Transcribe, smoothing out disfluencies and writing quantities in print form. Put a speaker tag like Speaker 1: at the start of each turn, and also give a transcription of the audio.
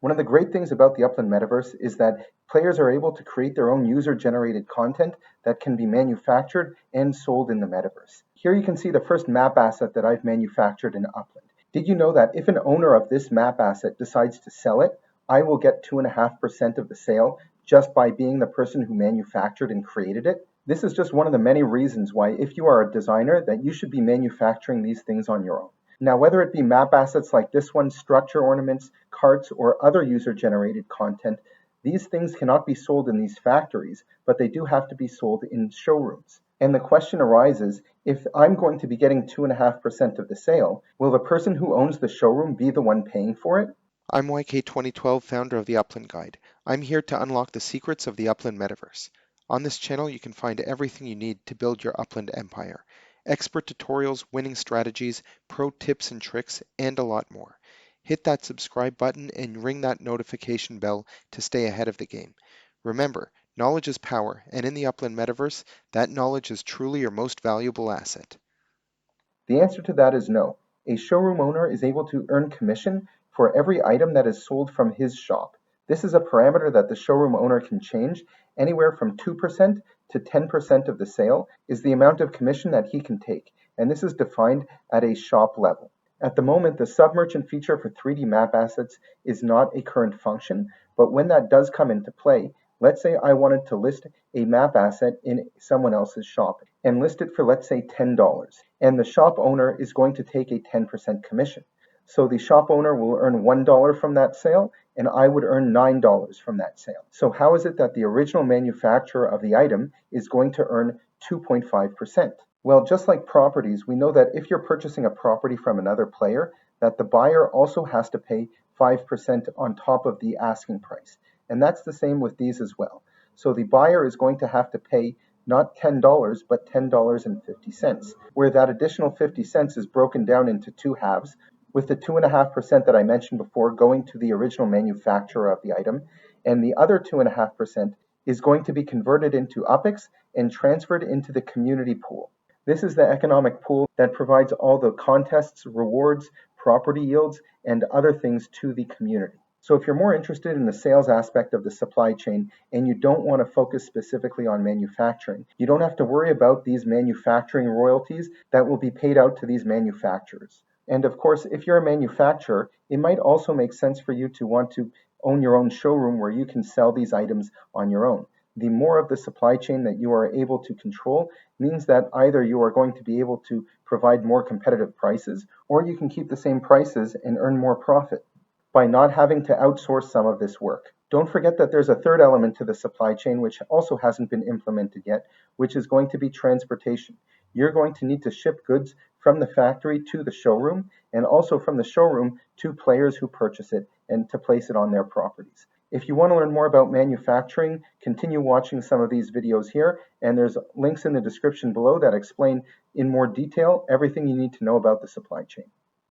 Speaker 1: One of the great things about the Upland Metaverse is that players are able to create their own user-generated content that can be manufactured and sold in the Metaverse. Here you can see the first map asset that I've manufactured in Upland. Did you know that if an owner of this map asset decides to sell it, I will get 2.5% of the sale just by being the person who manufactured and created it? This is just one of the many reasons why, if you are a designer, that you should be manufacturing these things on your own. Now, whether it be map assets like this one, structure ornaments, carts, or other user-generated content, these things cannot be sold in these factories, but they do have to be sold in showrooms. And the question arises, if I'm going to be getting 2.5% of the sale, will the person who owns the showroom be the one paying for it?
Speaker 2: I'm YK2012, founder of the Upland Guide. I'm here to unlock the secrets of the Upland Metaverse. On this channel, you can find everything you need to build your Upland empire. Expert tutorials, winning strategies, pro tips and tricks, and a lot more. Hit that subscribe button and ring that notification bell to stay ahead of the game. Remember, knowledge is power, and in the Upland Metaverse, that knowledge is truly your most valuable asset.
Speaker 1: The answer to that is no. A showroom owner is able to earn commission for every item that is sold from his shop. This is a parameter that the showroom owner can change. Anywhere from 2% to 10% of the sale is the amount of commission that he can take, and this is defined at a shop level. At the moment, the sub-merchant feature for 3D map assets is not a current function, but when that does come into play, let's say I wanted to list a map asset in someone else's shop and list it for, let's say, $10, and the shop owner is going to take a 10% commission. So the shop owner will earn $1 from that sale, and I would earn $9 from that sale. So how is it that the original manufacturer of the item is going to earn 2.5%? Well, just like properties, we know that if you're purchasing a property from another player, that the buyer also has to pay 5% on top of the asking price. And that's the same with these as well. So the buyer is going to have to pay not $10, but $10.50, where that additional 50 cents is broken down into two halves, with the 2.5% that I mentioned before going to the original manufacturer of the item, and the other 2.5% is going to be converted into UPIX and transferred into the community pool. This is the economic pool that provides all the contests, rewards, property yields, and other things to the community. So if you're more interested in the sales aspect of the supply chain and you don't want to focus specifically on manufacturing, you don't have to worry about these manufacturing royalties that will be paid out to these manufacturers. And of course, if you're a manufacturer, it might also make sense for you to want to own your own showroom where you can sell these items on your own. The more of the supply chain that you are able to control means that either you are going to be able to provide more competitive prices, or you can keep the same prices and earn more profit by not having to outsource some of this work. Don't forget that there's a third element to the supply chain which also hasn't been implemented yet, which is going to be transportation. You're going to need to ship goods from the factory to the showroom, and also from the showroom to players who purchase it and to place it on their properties. If you want to learn more about manufacturing, continue watching some of these videos here, and there's links in the description below that explain in more detail everything you need to know about the supply chain.